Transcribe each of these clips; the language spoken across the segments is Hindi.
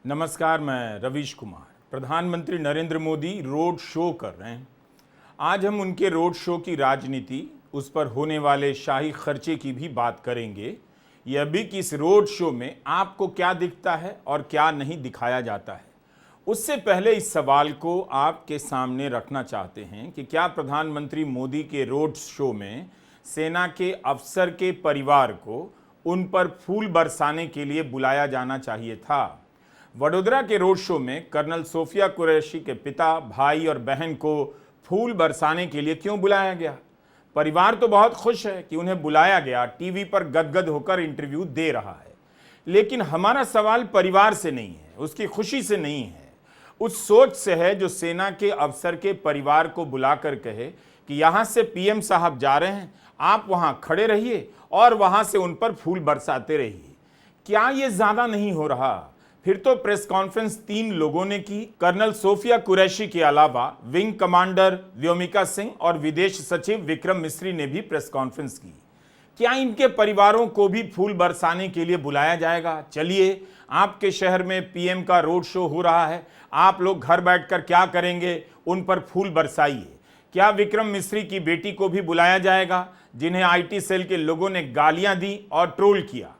नमस्कार, मैं रवीश कुमार। प्रधानमंत्री नरेंद्र मोदी रोड शो कर रहे हैं। आज हम उनके रोड शो की राजनीति, उस पर होने वाले शाही खर्चे की भी बात करेंगे। यह भी कि इस रोड शो में आपको क्या दिखता है और क्या नहीं दिखाया जाता है। उससे पहले इस सवाल को आपके सामने रखना चाहते हैं कि क्या प्रधानमंत्री मोदी के रोड शो में सेना के अफसर के परिवार को उन पर फूल बरसाने के लिए बुलाया जाना चाहिए था। वडोदरा के रोड शो में कर्नल सोफिया कुरैशी के पिता, भाई और बहन को फूल बरसाने के लिए क्यों बुलाया गया? परिवार तो बहुत खुश है कि उन्हें बुलाया गया, टीवी पर गदगद होकर इंटरव्यू दे रहा है। लेकिन हमारा सवाल परिवार से नहीं है, उसकी खुशी से नहीं है, उस सोच से है जो सेना के अफसर के परिवार को बुलाकर कहे कि यहां से पीएम साहब जा रहे हैं, आप वहां खड़े रहिए और वहां से उन पर फूल बरसाते रहिए। क्या यह ज्यादा नहीं हो रहा? फिर तो प्रेस कॉन्फ्रेंस 3 लोगों ने की। कर्नल सोफिया कुरैशी के अलावा विंग कमांडर व्योमिका सिंह और विदेश सचिव विक्रम मिस्री ने भी प्रेस कॉन्फ्रेंस की। क्या इनके परिवारों को भी फूल बरसाने के लिए बुलाया जाएगा? चलिए, आपके शहर में पीएम का रोड शो हो रहा है, आप लोग घर बैठकर क्या करेंगे? उन पर फूल बरसाइए। क्या विक्रम मिस्री की बेटी को भी बुलाया जाएगा, जिन्हें आईटी सेल के लोगों ने गालियां दी और ट्रोल किया?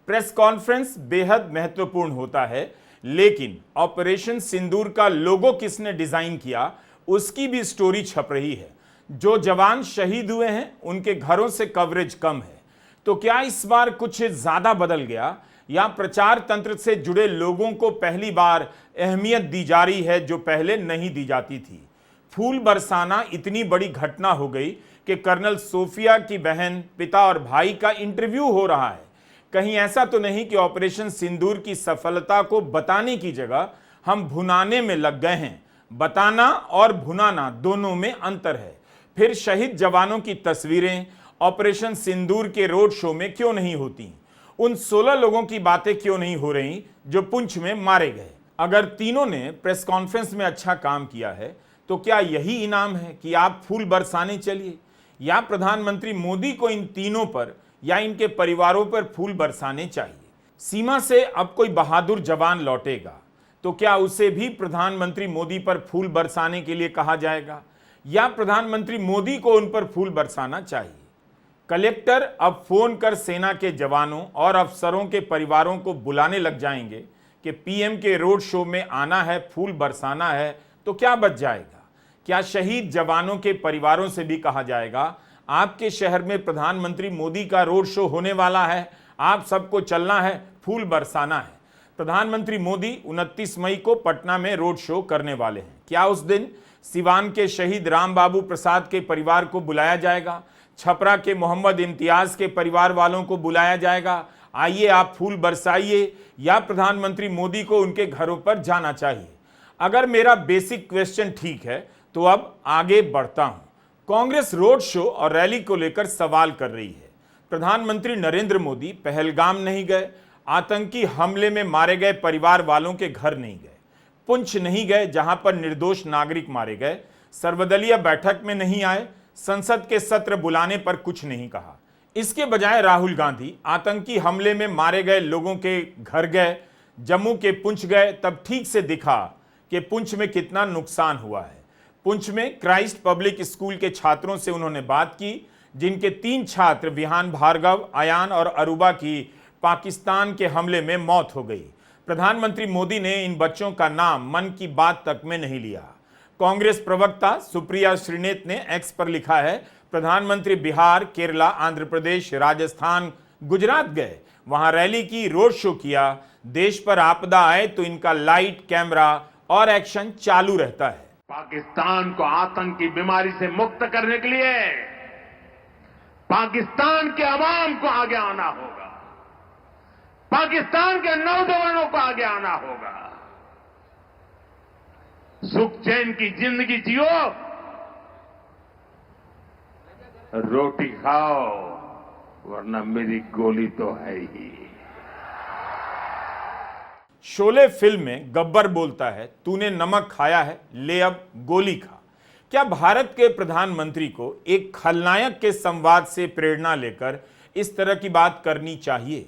प्रेस कॉन्फ्रेंस बेहद महत्वपूर्ण होता है, लेकिन ऑपरेशन सिंदूर का लोगो किसने डिजाइन किया, उसकी भी स्टोरी छप रही है। जो जवान शहीद हुए हैं, उनके घरों से कवरेज कम है। तो क्या इस बार कुछ ज्यादा बदल गया, या प्रचार तंत्र से जुड़े लोगों को पहली बार अहमियत दी जा रही है जो पहले नहीं दी जाती थी? फूल बरसाना इतनी बड़ी घटना हो गई कि कर्नल सोफिया की बहन, पिता और भाई का इंटरव्यू हो रहा है। कहीं ऐसा तो नहीं कि ऑपरेशन सिंदूर की सफलता को बताने की जगह हम भुनाने में लग गए हैं? बताना और भुनाना दोनों में अंतर है। फिर शहीद जवानों की तस्वीरें ऑपरेशन सिंदूर के रोड शो में क्यों नहीं होती? उन 16 लोगों की बातें क्यों नहीं हो रही जो पुंछ में मारे गए? अगर तीनों ने प्रेस कॉन्फ्रेंस में अच्छा काम किया है, तो क्या यही इनाम है कि आप फूल बरसाने चलिए? या प्रधानमंत्री मोदी को इन तीनों पर या इनके परिवारों पर फूल बरसाने चाहिए? सीमा से अब कोई बहादुर जवान लौटेगा तो क्या उसे भी प्रधानमंत्री मोदी पर फूल बरसाने के लिए कहा जाएगा, या प्रधानमंत्री मोदी को उन पर फूल बरसाना चाहिए? कलेक्टर अब फोन कर सेना के जवानों और अफसरों के परिवारों को बुलाने लग जाएंगे कि पीएम के रोड शो में आना है, फूल बरसाना है, तो क्या बच जाएगा? क्या शहीद जवानों के परिवारों से भी कहा जाएगा, आपके शहर में प्रधानमंत्री मोदी का रोड शो होने वाला है, आप सबको चलना है, फूल बरसाना है? प्रधानमंत्री मोदी 29 मई को पटना में रोड शो करने वाले हैं। क्या उस दिन सिवान के शहीद राम बाबू प्रसाद के परिवार को बुलाया जाएगा? छपरा के मोहम्मद इम्तियाज के परिवार वालों को बुलाया जाएगा? आइए आप फूल बरसाइए, या प्रधानमंत्री मोदी को उनके घरों पर जाना चाहिए? अगर मेरा बेसिक क्वेश्चन ठीक है तो अब आगे बढ़ता हूं। कांग्रेस रोड शो और रैली को लेकर सवाल कर रही है। प्रधानमंत्री नरेंद्र मोदी पहलगाम नहीं गए, आतंकी हमले में मारे गए परिवार वालों के घर नहीं गए, पुंछ नहीं गए जहां पर निर्दोष नागरिक मारे गए, सर्वदलीय बैठक में नहीं आए, संसद के सत्र बुलाने पर कुछ नहीं कहा। इसके बजाय राहुल गांधी आतंकी हमले में मारे गए लोगों के घर गए, जम्मू के पुंछ गए, तब ठीक से दिखा कि पुंछ में कितना नुकसान हुआ है। पुंछ में क्राइस्ट पब्लिक स्कूल के छात्रों से उन्होंने बात की, जिनके 3 छात्र विहान भार्गव, अयान और अरूबा की पाकिस्तान के हमले में मौत हो गई। प्रधानमंत्री मोदी ने इन बच्चों का नाम मन की बात तक में नहीं लिया। कांग्रेस प्रवक्ता सुप्रिया श्रीनेत ने एक्स पर लिखा है, प्रधानमंत्री बिहार, केरला, आंध्र प्रदेश, राजस्थान, गुजरात गए, वहां रैली की, रोड शो किया। देश पर आपदा आए तो इनका लाइट, कैमरा और एक्शन चालू रहता है। पाकिस्तान को आतंक की बीमारी से मुक्त करने के लिए पाकिस्तान के अवाम को आगे आना होगा, पाकिस्तान के नौजवानों को आगे आना होगा। सुख चैन की जिंदगी जियो, रोटी खाओ, वरना मेरी गोली तो है ही। शोले फिल्म में गब्बर बोलता है, तूने नमक खाया है, ले अब गोली खा। क्या भारत के प्रधानमंत्री को एक खलनायक के संवाद से प्रेरणा लेकर इस तरह की बात करनी चाहिए?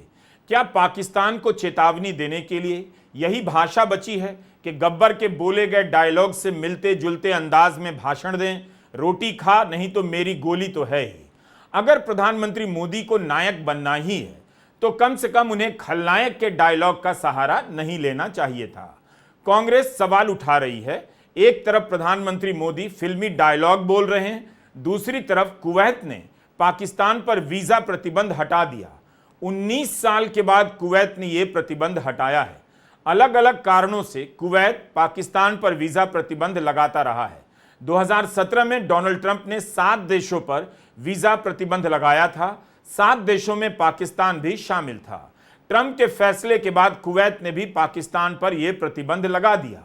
क्या पाकिस्तान को चेतावनी देने के लिए यही भाषा बची है कि गब्बर के बोले गए डायलॉग से मिलते जुलते अंदाज में भाषण दें, रोटी खा नहीं तो मेरी गोली तो है ही। अगर प्रधानमंत्री मोदी को नायक बनना ही है तो कम से कम उन्हें खलनायक के डायलॉग का सहारा नहीं लेना चाहिए था। कांग्रेस सवाल उठा रही है, एक तरफ प्रधानमंत्री मोदी फिल्मी डायलॉग बोल रहे हैं, दूसरी तरफ कुवैत ने पाकिस्तान पर वीजा प्रतिबंध हटा दिया। 19 साल के बाद कुवैत ने यह प्रतिबंध हटाया है। अलग अलग कारणों से कुवैत पाकिस्तान पर वीजा प्रतिबंध लगाता रहा है। 2017 में डोनाल्ड ट्रंप ने 7 देशों पर वीजा प्रतिबंध लगाया था। 7 देशों में पाकिस्तान भी शामिल था। ट्रंप के फैसले के बाद कुवैत ने भी पाकिस्तान पर यह प्रतिबंध लगा दिया।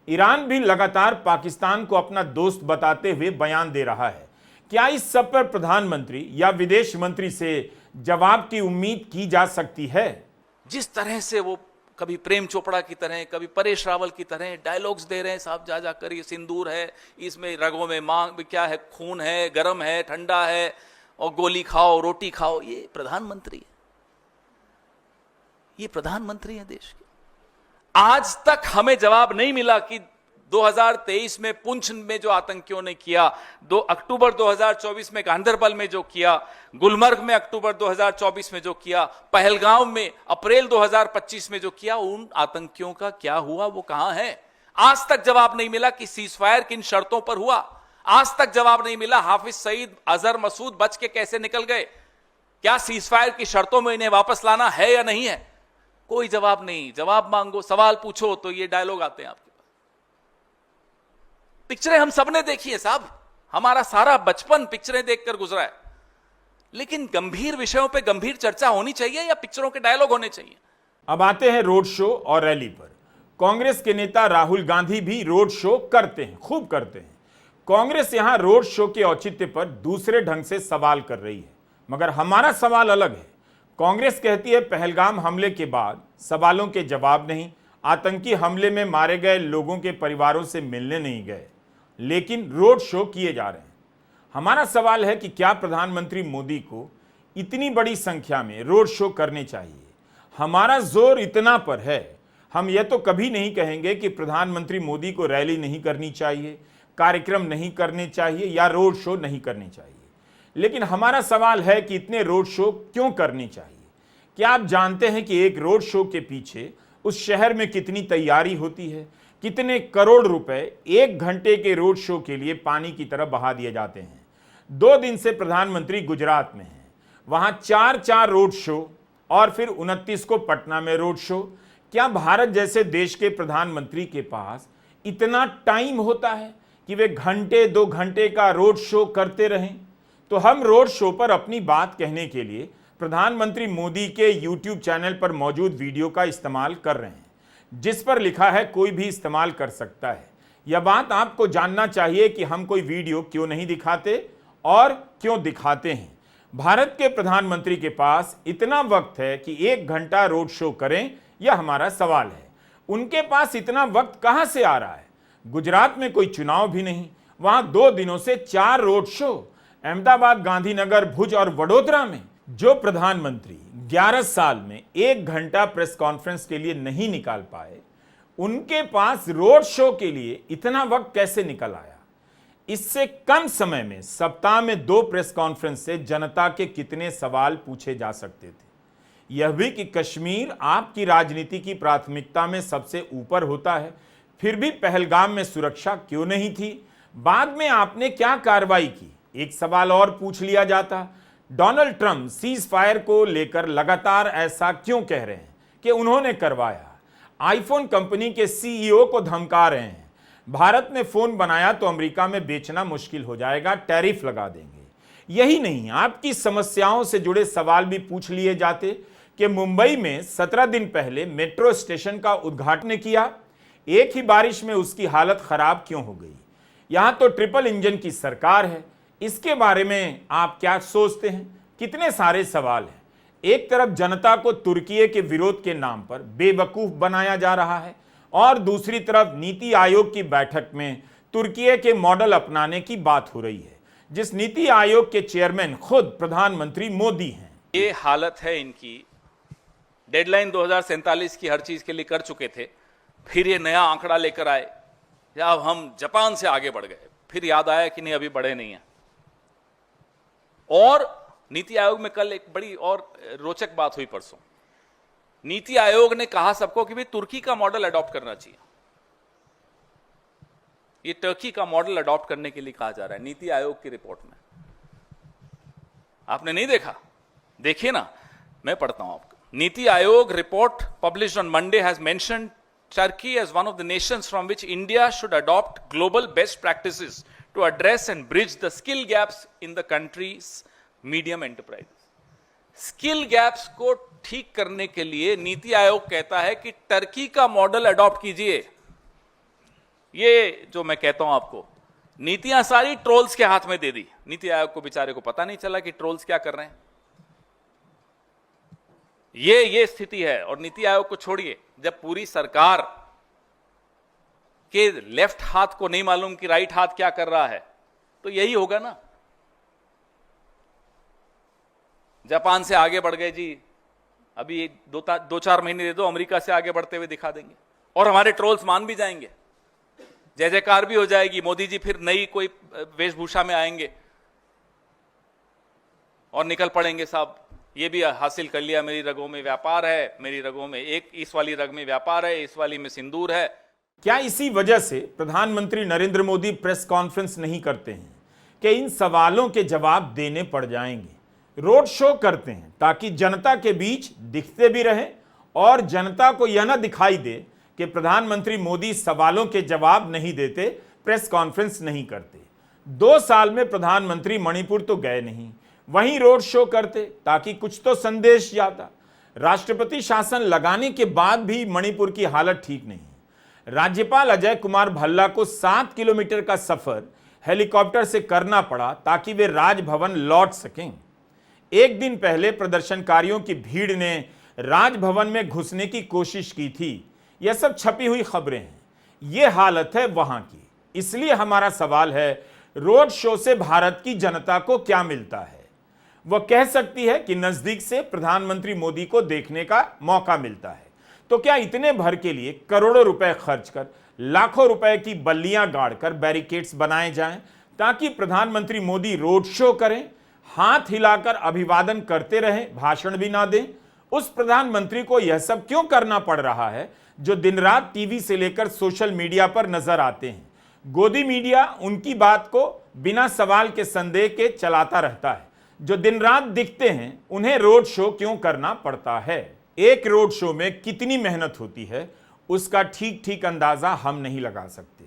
ईरान भी लगातार पाकिस्तान को अपना दोस्त बताते हुए बयान दे रहा है। क्या इस सब पर प्रधानमंत्री या विदेश मंत्री से जवाब की उम्मीद की जा सकती है? जिस तरह से वो कभी प्रेम चोपड़ा की तरह, कभी परेश रावल की तरह डायलॉग्स दे रहे हैं, साहब जा जाकर ये सिंदूर है, इसमें रगों में मांग क्या है, खून है, गर्म है, ठंडा है, और गोली खाओ रोटी खाओ। ये प्रधानमंत्री है, ये प्रधानमंत्री है देश के। आज तक हमें जवाब नहीं मिला कि 2023 में पुंछ में जो आतंकियों ने किया, 2 अक्टूबर 2024 में गांधरबल में जो किया, गुलमर्ग में अक्टूबर 2024 में जो किया, पहलगाम में अप्रैल 2025 में जो किया, उन आतंकियों का क्या हुआ, वो कहां है? आज तक जवाब नहीं मिला कि सीजफायर किन शर्तों पर हुआ। आज तक जवाब नहीं मिला हाफिज सईद, अजहर मसूद बच के कैसे निकल गए। क्या सीजफायर की शर्तों में इन्हें वापस लाना है या नहीं है? कोई जवाब नहीं। जवाब मांगो, सवाल पूछो तो ये डायलॉग आते हैं आपके पास। पिक्चरें हम सबने देखी है साहब, हमारा सारा बचपन पिक्चरें देखकर गुजरा है। लेकिन गंभीर विषयों पे गंभीर चर्चा होनी चाहिए या पिक्चरों के डायलॉग होने चाहिए? अब आते हैं रोड शो और रैली पर। कांग्रेस के नेता राहुल गांधी भी रोड शो करते हैं, खूब करते हैं। कांग्रेस यहां रोड शो के औचित्य पर दूसरे ढंग से सवाल कर रही है, मगर हमारा सवाल अलग है। कांग्रेस कहती है पहलगाम हमले के बाद सवालों के जवाब नहीं, आतंकी हमले में मारे गए लोगों के परिवारों से मिलने नहीं गए, लेकिन रोड शो किए जा रहे हैं। हमारा सवाल है कि क्या प्रधानमंत्री मोदी को इतनी बड़ी संख्या में रोड शो करने चाहिए? हमारा जोर इतना पर है, हम यह तो कभी नहीं कहेंगे कि प्रधानमंत्री मोदी को रैली नहीं करनी चाहिए, कार्यक्रम नहीं करने चाहिए या रोड शो नहीं करने चाहिए। लेकिन हमारा सवाल है कि इतने रोड शो क्यों करने चाहिए? क्या आप जानते हैं कि एक रोड शो के पीछे उस शहर में कितनी तैयारी होती है? कितने करोड़ रुपए 1 घंटे के रोड शो के लिए पानी की तरफ बहा दिए जाते हैं। 2 दिन से प्रधानमंत्री गुजरात में हैं, वहां 4 रोड शो और फिर 29 को पटना में रोड शो। क्या भारत जैसे देश के प्रधानमंत्री के पास इतना टाइम होता है कि वे घंटे 2 घंटे का रोड शो करते रहें? तो हम रोड शो पर अपनी बात कहने के लिए प्रधानमंत्री मोदी के YouTube चैनल पर मौजूद वीडियो का इस्तेमाल कर रहे हैं, जिस पर लिखा है कोई भी इस्तेमाल कर सकता है। यह बात आपको जानना चाहिए कि हम कोई वीडियो क्यों नहीं दिखाते और क्यों दिखाते हैं। भारत के प्रधानमंत्री के पास इतना वक्त है कि 1 घंटा रोड शो करें, यह हमारा सवाल है। उनके पास इतना वक्त कहां से आ रहा है? गुजरात में कोई चुनाव भी नहीं, वहां 2 दिनों से 4 रोड शो। अहमदाबाद, गांधीनगर, भुज और वडोदरा में जो प्रधानमंत्री 11 साल में 1 घंटा प्रेस कॉन्फ्रेंस के लिए नहीं निकाल पाए, उनके पास रोड शो के लिए इतना वक्त कैसे निकल आया? इससे कम समय में सप्ताह में 2 प्रेस कॉन्फ्रेंस से जनता के कितने सवाल पूछे जा सकते थे? यह भी कि कश्मीर आपकी राजनीति की प्राथमिकता में सबसे ऊपर होता है, फिर भी पहलगाम में सुरक्षा क्यों नहीं थी? बाद में आपने क्या कार्रवाई की? एक सवाल और पूछ लिया जाता, डोनाल्ड ट्रंप सीज फायर को लेकर लगातार ऐसा क्यों कह रहे हैं कि उन्होंने करवाया? आईफोन कंपनी के सीईओ को धमका रहे हैं, भारत ने फोन बनाया तो अमेरिका में बेचना मुश्किल हो जाएगा, टैरिफ लगा देंगे। यही नहीं, आपकी समस्याओं से जुड़े सवाल भी पूछ लिए जाते कि मुंबई में 17 दिन पहले मेट्रो स्टेशन का उद्घाटन किया, एक ही बारिश में उसकी हालत खराब क्यों हो गई? यहां तो ट्रिपल इंजन की सरकार है, इसके बारे में आप क्या सोचते हैं? कितने सारे सवाल हैं। एक तरफ जनता को तुर्की के विरोध के नाम पर बेवकूफ बनाया जा रहा है और दूसरी तरफ नीति आयोग की बैठक में तुर्की के मॉडल अपनाने की बात हो रही है, जिस नीति आयोग के चेयरमैन खुद प्रधानमंत्री मोदी हैं। ये हालत है इनकी। डेडलाइन 2047 की हर चीज के लिए कर चुके थे। फिर ये नया आंकड़ा लेकर आए, या अब हम जापान से आगे बढ़ गए, फिर याद आया कि नहीं अभी बढ़े नहीं है। और नीति आयोग में कल एक बड़ी और रोचक बात हुई परसों। नीति आयोग ने कहा सबको कि भाई तुर्की का मॉडल अडॉप्ट करना चाहिए। ये टर्की का मॉडल अडॉप्ट करने के लिए कहा जा रहा है नीति आयोग की रिपोर्ट में। आपने नहीं देखा? देखिए ना, मैं पढ़ता हूं आपको। NITI Aayog report published on Monday has mentioned Turkey as one of the nations from which India should adopt global best practices to address and bridge the skill gaps in the country's medium enterprises. Skill gaps को ठीक करने के लिए नीति आयोग कहता है कि टर्की का मॉडल अडॉप्ट कीजिए। ये जो मैं कहता हूं आपको, नीतियां सारी ट्रोल्स के हाथ में दे दी। नीति आयोग को बेचारे को पता नहीं चला कि ट्रोल्स क्या कर रहे हैं। ये स्थिति है। और नीति आयोग को छोड़िए, जब पूरी सरकार के लेफ्ट हाथ को नहीं मालूम कि राइट हाथ क्या कर रहा है, तो यही होगा ना। जापान से आगे बढ़ गए जी, अभी दो चार महीने दे दो, अमेरिका से आगे बढ़ते हुए दिखा देंगे और हमारे ट्रोल्स मान भी जाएंगे, जय जयकार भी हो जाएगी। मोदी जी फिर नई कोई वेशभूषा में आएंगे और निकल पड़ेंगे, साहब ये भी हासिल कर लिया, मेरी रगों में व्यापार है, मेरी रगों में एक इस वाली रग में व्यापार है, इस वाली में सिंदूर है। क्या इसी वजह से प्रधानमंत्री नरेंद्र मोदी प्रेस कॉन्फ्रेंस नहीं करते हैं कि इन सवालों के जवाब देने पड़ जाएंगे? रोड शो करते हैं ताकि जनता के बीच दिखते भी रहें और जनता को यह न दिखाई दे कि प्रधानमंत्री मोदी सवालों के जवाब नहीं देते, प्रेस कॉन्फ्रेंस नहीं करते। 2 साल में प्रधानमंत्री मणिपुर तो गए नहीं, वहीं रोड शो करते ताकि कुछ तो संदेश जाता। राष्ट्रपति शासन लगाने के बाद भी मणिपुर की हालत ठीक नहीं। राज्यपाल अजय कुमार भल्ला को 7 किलोमीटर का सफर हेलीकॉप्टर से करना पड़ा ताकि वे राजभवन लौट सकें। एक दिन पहले प्रदर्शनकारियों की भीड़ ने राजभवन में घुसने की कोशिश की थी। यह सब छपी हुई खबरें हैं। यह हालत है वहां की। इसलिए हमारा सवाल है, रोड शो से भारत की जनता को क्या मिलता है? वह कह सकती है कि नजदीक से प्रधानमंत्री मोदी को देखने का मौका मिलता है। तो क्या इतने भर के लिए करोड़ों रुपए खर्च कर, लाखों रुपए की बल्लियां गाड़कर बैरिकेड्स बनाए जाएं ताकि प्रधानमंत्री मोदी रोड शो करें, हाथ हिलाकर अभिवादन करते रहें, भाषण भी ना दें? उस प्रधानमंत्री को यह सब क्यों करना पड़ रहा है जो दिन रात टीवी से लेकर सोशल मीडिया पर नजर आते हैं? गोदी मीडिया उनकी बात को बिना सवाल के संदेह के चलाता रहता है। जो दिन रात दिखते हैं, उन्हें रोड शो क्यों करना पड़ता है? एक रोड शो में कितनी मेहनत होती है, उसका ठीक ठीक अंदाजा हम नहीं लगा सकते,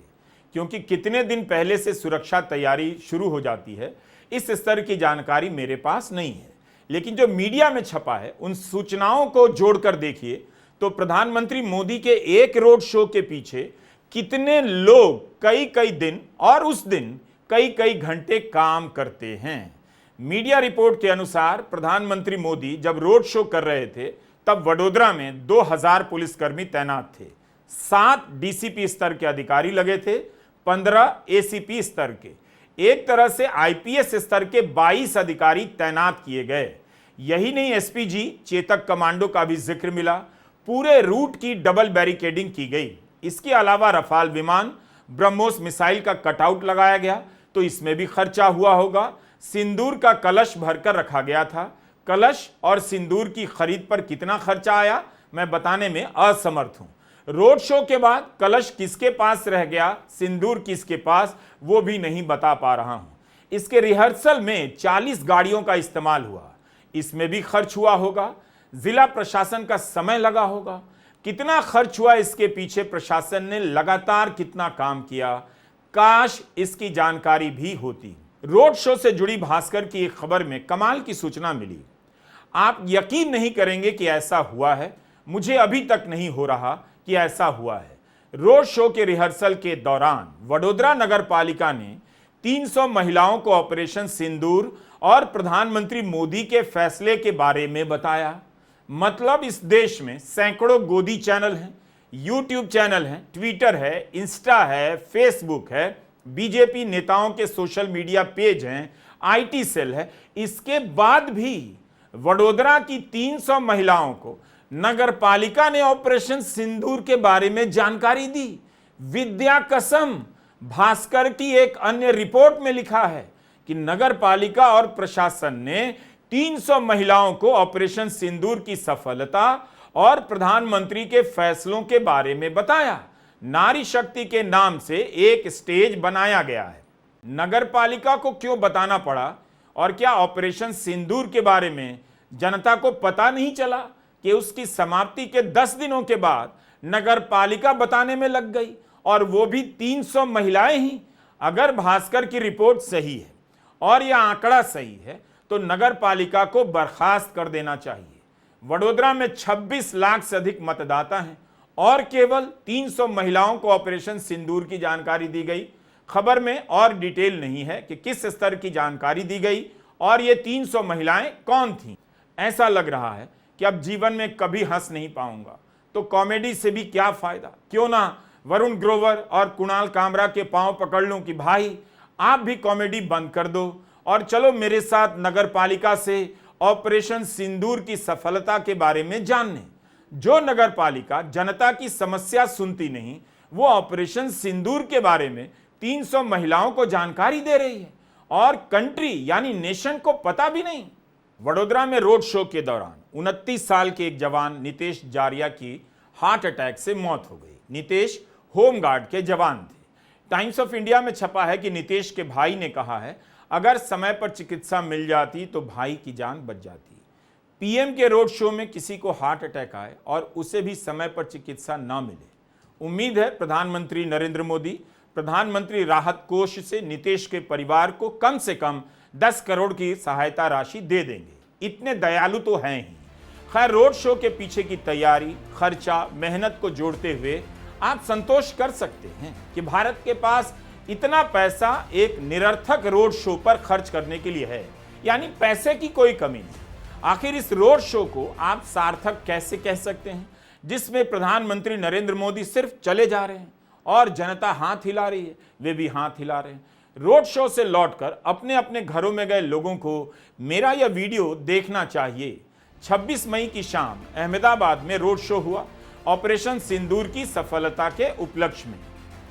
क्योंकि कितने दिन पहले से सुरक्षा तैयारी शुरू हो जाती है, इस स्तर की जानकारी मेरे पास नहीं है। लेकिन जो मीडिया में छपा है, उन सूचनाओं को जोड़कर देखिए तो प्रधानमंत्री मोदी के एक रोड शो के पीछे कितने लोग कई कई दिन और उस दिन कई कई घंटे काम करते हैं। मीडिया रिपोर्ट के अनुसार प्रधानमंत्री मोदी जब रोड शो कर रहे थे, तब वडोदरा में 2000 पुलिसकर्मी तैनात थे, 7 डीसीपी स्तर के अधिकारी लगे थे, 15 एसीपी स्तर के, एक तरह से आईपीएस स्तर के 22 अधिकारी तैनात किए गए। यही नहीं, एसपीजी चेतक कमांडो का भी जिक्र मिला। पूरे रूट की डबल बैरिकेडिंग की गई। इसके अलावा रफाल विमान, ब्रह्मोस मिसाइल का कटआउट लगाया गया, तो इसमें भी खर्चा हुआ होगा। सिंदूर का कलश भरकर रखा गया था। कलश और सिंदूर की खरीद पर कितना खर्चा आया, मैं बताने में असमर्थ हूं। रोड शो के बाद कलश किसके पास रह गया, सिंदूर किसके पास, वो भी नहीं बता पा रहा हूं। इसके रिहर्सल में 40 गाड़ियों का इस्तेमाल हुआ, इसमें भी खर्च हुआ होगा। जिला प्रशासन का समय लगा होगा। कितना खर्च हुआ इसके पीछे, प्रशासन ने लगातार कितना काम किया, काश इसकी जानकारी भी होती। रोड शो से जुड़ी भास्कर की एक खबर में कमाल की सूचना मिली। आप यकीन नहीं करेंगे कि ऐसा हुआ है। मुझे अभी तक नहीं हो रहा कि ऐसा हुआ है। रोड शो के रिहर्सल के दौरान वडोदरा नगर पालिका ने 300 महिलाओं को ऑपरेशन सिंदूर और प्रधानमंत्री मोदी के फैसले के बारे में बताया। मतलब इस देश में सैकड़ों गोदी चैनल हैं, यूट्यूब चैनल हैं, ट्विटर है, इंस्टा है, फेसबुक है, बीजेपी नेताओं के सोशल मीडिया पेज हैं, आईटी सेल है। इसके बाद भी वडोदरा की 300 महिलाओं को नगर पालिका ने ऑपरेशन सिंदूर के बारे में जानकारी दी। विद्या कसम, भास्कर की एक अन्य रिपोर्ट में लिखा है कि नगर पालिका और प्रशासन ने 300 महिलाओं को ऑपरेशन सिंदूर की सफलता और प्रधानमंत्री के फैसलों के बारे में बताया। नारी शक्ति के नाम से एक स्टेज बनाया गया है। नगर पालिका को क्यों बताना पड़ा और क्या ऑपरेशन सिंदूर के बारे में जनता को पता नहीं चला कि उसकी समाप्ति के 10 दिनों के बाद नगर पालिका बताने में लग गई, और वो भी 300 महिलाएं ही। अगर भास्कर की रिपोर्ट सही है और यह आंकड़ा सही है तो नगर पालिका को बर्खास्त कर देना चाहिए। वडोदरा में 26 लाख से अधिक मतदाता हैं और केवल 300 महिलाओं को ऑपरेशन सिंदूर की जानकारी दी गई। खबर में और डिटेल नहीं है कि किस स्तर की जानकारी दी गई और ये 300 महिलाएं कौन थीं। ऐसा लग रहा है कि अब जीवन में कभी हंस नहीं पाऊंगा, तो कॉमेडी से भी क्या फायदा। क्यों ना वरुण ग्रोवर और कुणाल कामरा के पांव पकड़ लूं कि भाई आप भी कॉमेडी बंद कर दो और चलो मेरे साथ नगर पालिका से ऑपरेशन सिंदूर की सफलता के बारे में जानने। जो नगर पालिका जनता की समस्या सुनती नहीं, वो ऑपरेशन सिंदूर के बारे में 300 महिलाओं को जानकारी दे रही है और कंट्री यानी नेशन को पता भी नहीं। वडोदरा में रोड शो के दौरान 29 साल के एक जवान नितेश जारिया की हार्ट अटैक से मौत हो गई। नितेश होमगार्ड के जवान थे। टाइम्स ऑफ इंडिया में छपा है कि नितेश के भाई ने कहा है, अगर समय पर चिकित्सा मिल जाती तो भाई की जान बच जाती। पीएम के रोड शो में किसी को हार्ट अटैक आए और उसे भी समय पर चिकित्सा न मिले। उम्मीद है प्रधानमंत्री नरेंद्र मोदी प्रधानमंत्री राहत कोष से नितेश के परिवार को कम से कम 10 करोड़ की सहायता राशि दे देंगे। इतने दयालु तो हैं ही। खैर, रोड शो के पीछे की तैयारी, खर्चा, मेहनत को जोड़ते हुए आप संतोष कर सकते हैं कि भारत के पास इतना पैसा एक निरर्थक रोड शो पर खर्च करने के लिए है, यानी पैसे की कोई कमी नहीं। आखिर इस रोड शो को आप सार्थक कैसे कह सकते हैं, जिसमें प्रधानमंत्री नरेंद्र मोदी सिर्फ चले जा रहे हैं और जनता हाथ हिला रही है, वे भी हाथ हिला रहे हैं। रोड शो से लौटकर अपने अपने घरों में गए लोगों को मेरा यह वीडियो देखना चाहिए। 26 मई की शाम अहमदाबाद में रोड शो हुआ ऑपरेशन सिंदूर की सफलता के उपलक्ष्य में।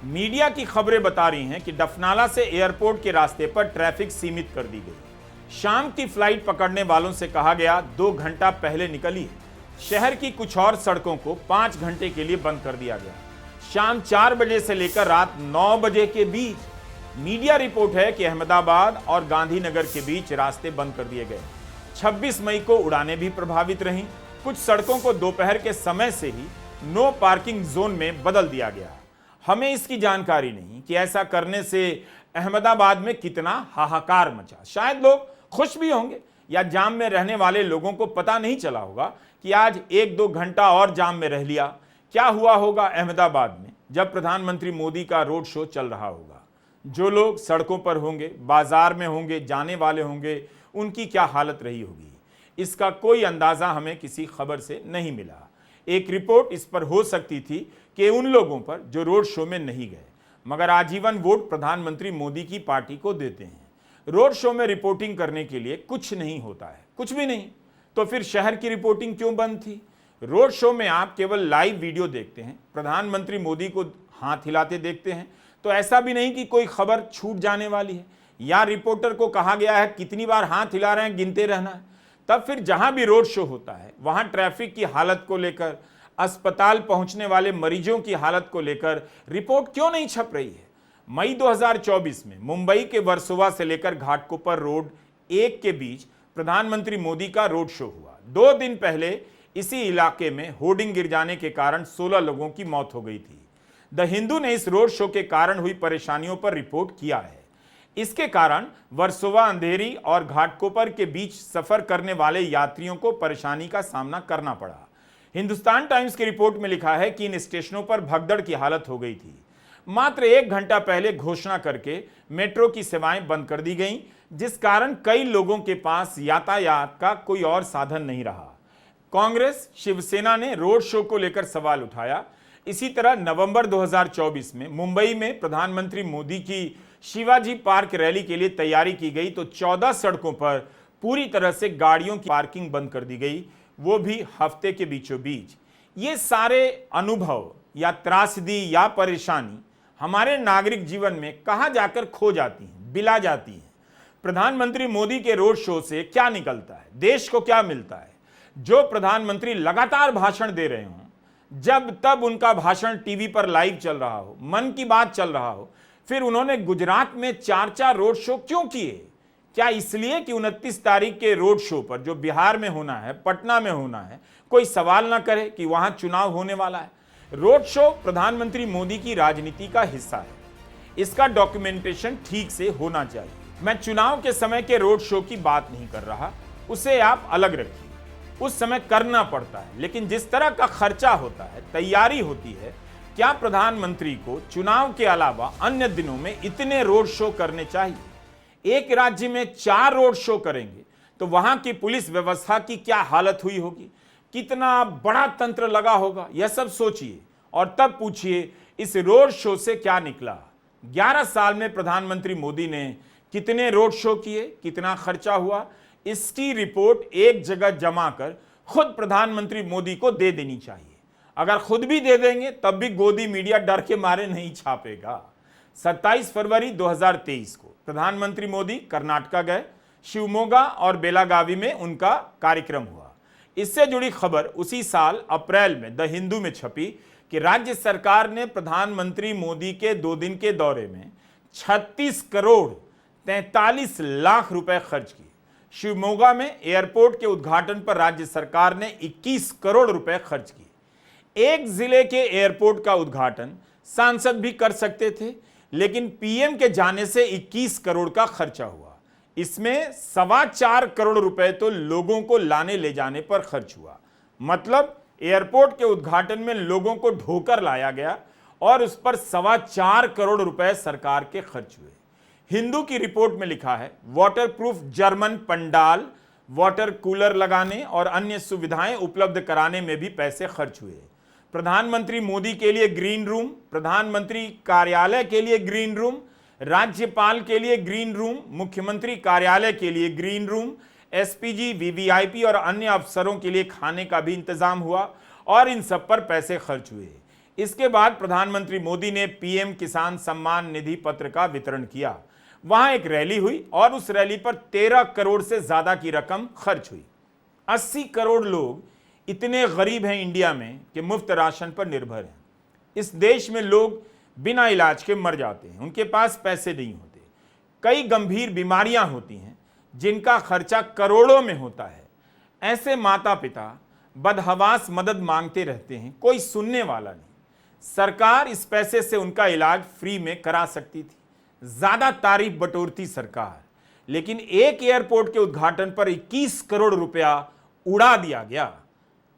मीडिया की खबरें बता रही हैं कि डफनाला से एयरपोर्ट के रास्ते पर ट्रैफिक सीमित कर दी गई। शाम की फ्लाइट पकड़ने वालों से कहा गया 2 घंटा पहले निकलिए। शहर की कुछ और सड़कों को 5 घंटे के लिए बंद कर दिया गया। शाम 4 बजे से लेकर रात 9 बजे के बीच मीडिया रिपोर्ट है कि अहमदाबाद और गांधीनगर के बीच रास्ते बंद कर दिए गए। 26 मई को उड़ानें भी प्रभावित रहीं। कुछ सड़कों को दोपहर के समय से ही नो पार्किंग जोन में बदल दिया गया। हमें इसकी जानकारी नहीं कि ऐसा करने से अहमदाबाद में कितना हाहाकार मचा। शायद लोग खुश भी होंगे या जाम में रहने वाले लोगों को पता नहीं चला होगा कि आज 1-2 घंटा और जाम में रह लिया। क्या हुआ होगा अहमदाबाद में जब प्रधानमंत्री मोदी का रोड शो चल रहा होगा। जो लोग सड़कों पर होंगे, बाजार में होंगे, जाने वाले होंगे, उनकी क्या हालत रही होगी, इसका कोई अंदाजा हमें किसी खबर से नहीं मिला। एक रिपोर्ट इस पर हो सकती थी कि उन लोगों पर जो रोड शो में नहीं गए, मगर आजीवन वोट प्रधानमंत्री मोदी की पार्टी को देते हैं। रोड शो में रिपोर्टिंग करने के लिए कुछ नहीं होता है, कुछ भी नहीं। तो फिर शहर की रिपोर्टिंग क्यों बंद थी? रोड शो में आप केवल लाइव वीडियो देखते हैं, प्रधानमंत्री मोदी को हाथ हिलाते देखते हैं, तो ऐसा भी नहीं कि कोई खबर छूट जाने वाली है या रिपोर्टर को कहा गया है कितनी बार हाथ हिला रहे हैं गिनते रहना है। तब फिर जहां भी रोड शो होता है वहां ट्रैफिक की हालत को लेकर, अस्पताल पहुंचने वाले मरीजों की हालत को लेकर रिपोर्ट क्यों नहीं छप रही है? मई 2024 में मुंबई के वर्सोवा से लेकर घाटकोपर रोड 1 के बीच प्रधानमंत्री मोदी का रोड शो हुआ। 2 दिन पहले इसी इलाके में होर्डिंग गिर जाने के कारण 16 लोगों की मौत हो गई थी। द हिंदू ने इस रोड शो के कारण हुई परेशानियों पर रिपोर्ट किया है। इसके कारण वर्सोवा, अंधेरी और घाटकोपर के बीच सफर करने वाले यात्रियों को परेशानी का सामना करना पड़ा। हिंदुस्तान टाइम्स की रिपोर्ट में लिखा है कि इन स्टेशनों पर भगदड़ की हालत हो गई थी। मात्र 1 घंटा पहले घोषणा करके मेट्रो की सेवाएं बंद कर दी गईं, जिस कारण कई लोगों के पास यातायात का कोई और साधन नहीं रहा। कांग्रेस, शिवसेना ने रोड शो को लेकर सवाल उठाया। इसी तरह नवंबर 2024 में मुंबई में प्रधानमंत्री मोदी की शिवाजी पार्क रैली के लिए तैयारी की गई तो 14 सड़कों पर पूरी तरह से गाड़ियों की पार्किंग बंद कर दी गई। वो भी हफ्ते के बीचों बीच। ये सारे अनुभव या त्रासदी या परेशानी हमारे नागरिक जीवन में कहां जाकर खो जाती हैं, बिला जाती हैं। प्रधानमंत्री मोदी के रोड शो से क्या निकलता है, देश को क्या मिलता है? जो प्रधानमंत्री लगातार भाषण दे रहे हों, जब तब उनका भाषण टीवी पर लाइव चल रहा हो, मन की बात चल रहा हो, फिर उन्होंने गुजरात में 4-4 रोड शो क्यों किए? क्या इसलिए कि 29 तारीख के रोड शो पर, जो बिहार में होना है, पटना में होना है, कोई सवाल ना करे कि वहां चुनाव होने वाला है? रोड शो प्रधानमंत्री मोदी की राजनीति का हिस्सा है। इसका डॉक्यूमेंटेशन ठीक से होना चाहिए। मैं चुनाव के समय के रोड शो की बात नहीं कर रहा, उसे आप अलग रखिए, उस समय करना पड़ता है। लेकिन जिस तरह का खर्चा होता है, तैयारी होती है, क्या प्रधानमंत्री को चुनाव के अलावा अन्य दिनों में इतने रोड शो करने चाहिए? एक राज्य में 4 रोड शो करेंगे तो वहां की पुलिस व्यवस्था की क्या हालत हुई होगी, कितना बड़ा तंत्र लगा होगा, यह सब सोचिए और तब पूछिए इस रोड शो से क्या निकला। 11 साल में प्रधानमंत्री मोदी ने कितने रोड शो किए, कितना खर्चा हुआ, इसकी रिपोर्ट एक जगह जमा कर खुद प्रधानमंत्री मोदी को दे देनी चाहिए। अगर खुद भी दे देंगे तब भी गोदी मीडिया डर के मारे नहीं छापेगा। 27 फरवरी 2023 को प्रधानमंत्री मोदी कर्नाटका गए, शिवमोगा और बेलागावी में उनका कार्यक्रम हुआ। इससे जुड़ी खबर उसी साल अप्रैल में द हिंदू में छपी कि राज्य सरकार ने प्रधानमंत्री मोदी के 2 दिन के दौरे में 36 करोड़ 43 लाख रुपए खर्च किए। शिवमोगा में एयरपोर्ट के उद्घाटन पर राज्य सरकार ने 21 करोड़ रुपए खर्च किए। एक जिले के एयरपोर्ट का उद्घाटन सांसद भी कर सकते थे, लेकिन पीएम के जाने से 21 करोड़ का खर्चा हुआ। इसमें 4.25 करोड़ रुपए तो लोगों को लाने ले जाने पर खर्च हुआ। मतलब एयरपोर्ट के उद्घाटन में लोगों को ढोकर लाया गया और उस पर 4.25 करोड़ रुपए सरकार के खर्च हुए। हिंदू की रिपोर्ट में लिखा है, waterproof German pandal, water cooler लगाने और अन्य सुविधाएं उपलब्ध कराने में भी पैसे खर्च हुए। प्रधानमंत्री मोदी के लिए ग्रीन रूम, प्रधानमंत्री कार्यालय के लिए ग्रीन रूम, राज्यपाल के लिए ग्रीन रूम, मुख्यमंत्री कार्यालय के लिए ग्रीन रूम, एसपीजी, वीवीआईपी और अन्य अफसरों के लिए खाने का भी इंतजाम हुआ और इन सब पर पैसे खर्च हुए। इसके बाद प्रधानमंत्री मोदी ने पीएम किसान सम्मान निधि पत्र का वितरण किया। वहां एक रैली हुई और उस रैली पर 13 करोड़ से ज्यादा की रकम खर्च हुई। 80 करोड़ लोग इतने गरीब हैं इंडिया में कि मुफ्त राशन पर निर्भर हैं। इस देश में लोग बिना इलाज के मर जाते हैं, उनके पास पैसे नहीं होते। कई गंभीर बीमारियां होती हैं जिनका खर्चा करोड़ों में होता है। ऐसे माता पिता बदहवास मदद मांगते रहते हैं, कोई सुनने वाला नहीं। सरकार इस पैसे से उनका इलाज फ्री में करा सकती थी, ज्यादा तारीफ बटोरती सरकार, लेकिन एक एयरपोर्ट के उद्घाटन पर 21 करोड़ रुपया उड़ा दिया गया।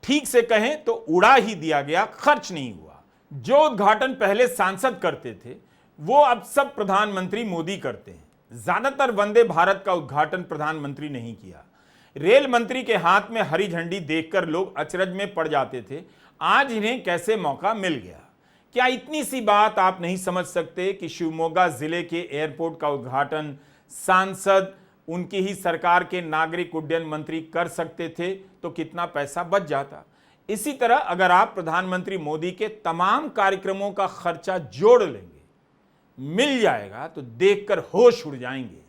ठीक से कहें तो उड़ा ही दिया गया, खर्च नहीं हुआ। जो उद्घाटन पहले सांसद करते थे वो अब सब प्रधानमंत्री मोदी करते हैं। ज्यादातर वंदे भारत का उद्घाटन प्रधानमंत्री नहीं किया। रेल मंत्री के हाथ में हरी झंडी देखकर लोग अचरज में पड़ जाते थे, आज इन्हें कैसे मौका मिल गया। क्या इतनी सी बात आप नहीं समझ सकते कि शिवमोगा जिले के एयरपोर्ट का उद्घाटन सांसद, उनकी ही सरकार के नागरिक उड्डयन मंत्री कर सकते थे तो कितना पैसा बच जाता। इसी तरह अगर आप प्रधानमंत्री मोदी के तमाम कार्यक्रमों का खर्चा जोड़ लेंगे, मिल जाएगा तो देखकर होश उड़ जाएंगे।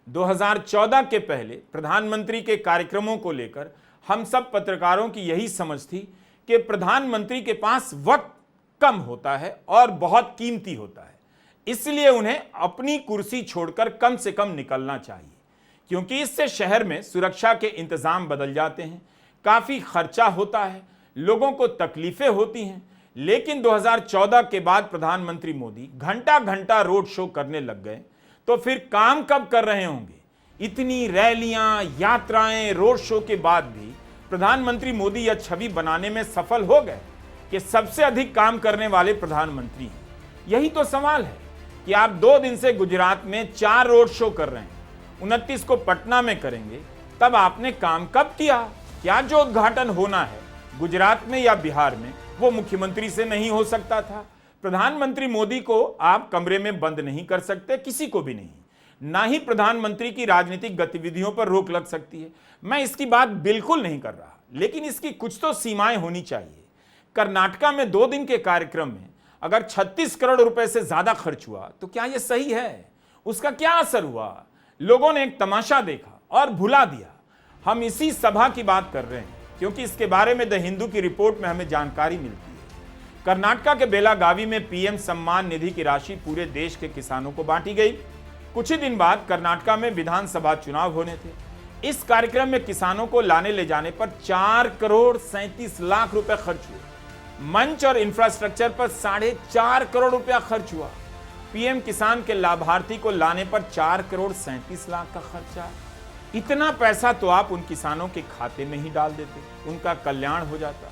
2014 के पहले प्रधानमंत्री के कार्यक्रमों को लेकर हम सब पत्रकारों की यही समझ थी कि प्रधानमंत्री के पास वक्त कम होता है और बहुत कीमती होता है, इसलिए उन्हें अपनी कुर्सी छोड़कर कम से कम निकलना चाहिए, क्योंकि इससे शहर में सुरक्षा के इंतजाम बदल जाते हैं, काफी खर्चा होता है, लोगों को तकलीफें होती हैं। लेकिन 2014 के बाद प्रधानमंत्री मोदी घंटा घंटा रोड शो करने लग गए तो फिर काम कब कर रहे होंगे? इतनी रैलियां, यात्राएं, रोड शो के बाद भी प्रधानमंत्री मोदी यह छवि बनाने में सफल हो गए कि सबसे अधिक काम करने वाले प्रधानमंत्री हैं। यही तो सवाल है कि आप 2 दिन से गुजरात में 4 रोड शो कर रहे हैं, 29 को पटना में करेंगे, तब आपने काम कब किया? क्या जो उद्घाटन होना है गुजरात में या बिहार में वो मुख्यमंत्री से नहीं हो सकता था? प्रधानमंत्री मोदी को आप कमरे में बंद नहीं कर सकते, किसी को भी नहीं, ना ही प्रधानमंत्री की राजनीतिक गतिविधियों पर रोक लग सकती है। मैं इसकी बात बिल्कुल नहीं कर रहा, लेकिन इसकी कुछ तो सीमाएं होनी चाहिए। कर्नाटका में 2 दिन के कार्यक्रम में अगर 36 करोड़ रुपए से ज्यादा खर्च हुआ तो क्या यह सही है? उसका क्या असर हुआ? लोगों ने एक तमाशा देखा और भुला दिया। हम इसी सभा की बात कर रहे हैं क्योंकि इसके बारे में द हिंदू की रिपोर्ट में हमें जानकारी मिलती है। कर्नाटका के बेलागावी में पीएम सम्मान निधि की राशि पूरे देश के किसानों को बांटी गई। कुछ ही दिन बाद कर्नाटका में विधानसभा चुनाव होने थे। इस कार्यक्रम में किसानों को लाने ले जाने पर 4 करोड़ 37 लाख रुपए खर्च हुए। मंच और इंफ्रास्ट्रक्चर पर 4.5 करोड़ रुपया खर्च हुआ। पीएम किसान के लाभार्थी को लाने पर 4 करोड़ 37 लाख का खर्चा। इतना पैसा तो आप उन किसानों के खाते में ही डाल देते, उनका कल्याण हो जाता।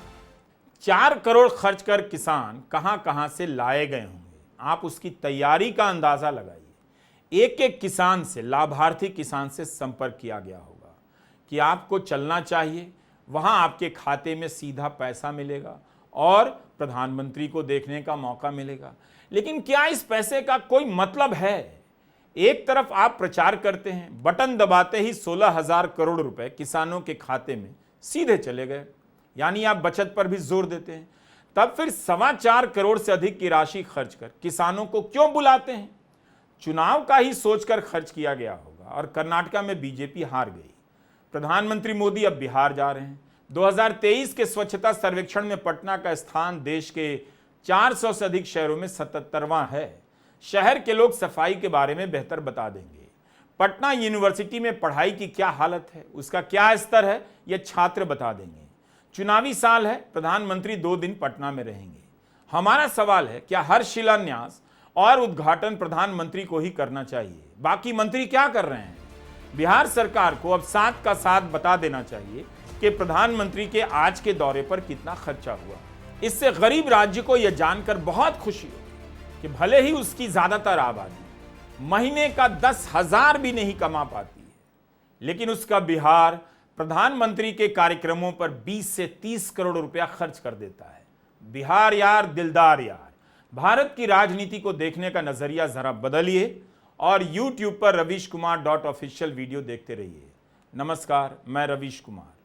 4 करोड़ खर्च कर किसान कहां कहां से लाए गए होंगे, आप उसकी तैयारी का अंदाजा लगाइए। एक एक किसान से, लाभार्थी किसान से संपर्क किया गया होगा कि आपको चलना चाहिए, वहां आपके खाते में सीधा पैसा मिलेगा और प्रधानमंत्री को देखने का मौका मिलेगा। लेकिन क्या इस पैसे का कोई मतलब है? एक तरफ आप प्रचार करते हैं, बटन दबाते ही 16,000 करोड़ रुपए किसानों के खाते में सीधे चले गए, यानी आप बचत पर भी जोर देते हैं। तब फिर 4.25 करोड़ से अधिक की राशि खर्च कर किसानों को क्यों बुलाते हैं? चुनाव का ही सोचकर खर्च किया गया होगा। और कर्नाटका में बीजेपी हार गई। प्रधानमंत्री मोदी अब बिहार जा रहे हैं। 2023 के स्वच्छता सर्वेक्षण में पटना का स्थान देश के 400 से अधिक शहरों में 77वां है। शहर के लोग सफाई के बारे में बेहतर बता देंगे। पटना यूनिवर्सिटी में पढ़ाई की क्या हालत है, उसका क्या स्तर है, यह छात्र बता देंगे। चुनावी साल है, प्रधानमंत्री 2 दिन पटना में रहेंगे। हमारा सवाल है, क्या हर शिलान्यास और उद्घाटन प्रधानमंत्री को ही करना चाहिए? बाकी मंत्री क्या कर रहे हैं? बिहार सरकार को अब साथ का साथ बता देना चाहिए कि प्रधानमंत्री के आज के दौरे पर कितना खर्चा हुआ। इससे गरीब राज्य को यह जानकर बहुत खुशी होगी कि भले ही उसकी ज्यादातर आबादी महीने का 10,000 भी नहीं कमा पाती है, लेकिन उसका बिहार प्रधानमंत्री के कार्यक्रमों पर 20 से 30 करोड़ रुपया खर्च कर देता है। बिहार यार, दिलदार यार। भारत की राजनीति को देखने का नजरिया जरा बदलिए और YouTube पर ravishkumar.official वीडियो देखते रहिए। नमस्कार, मैं रवीश कुमार।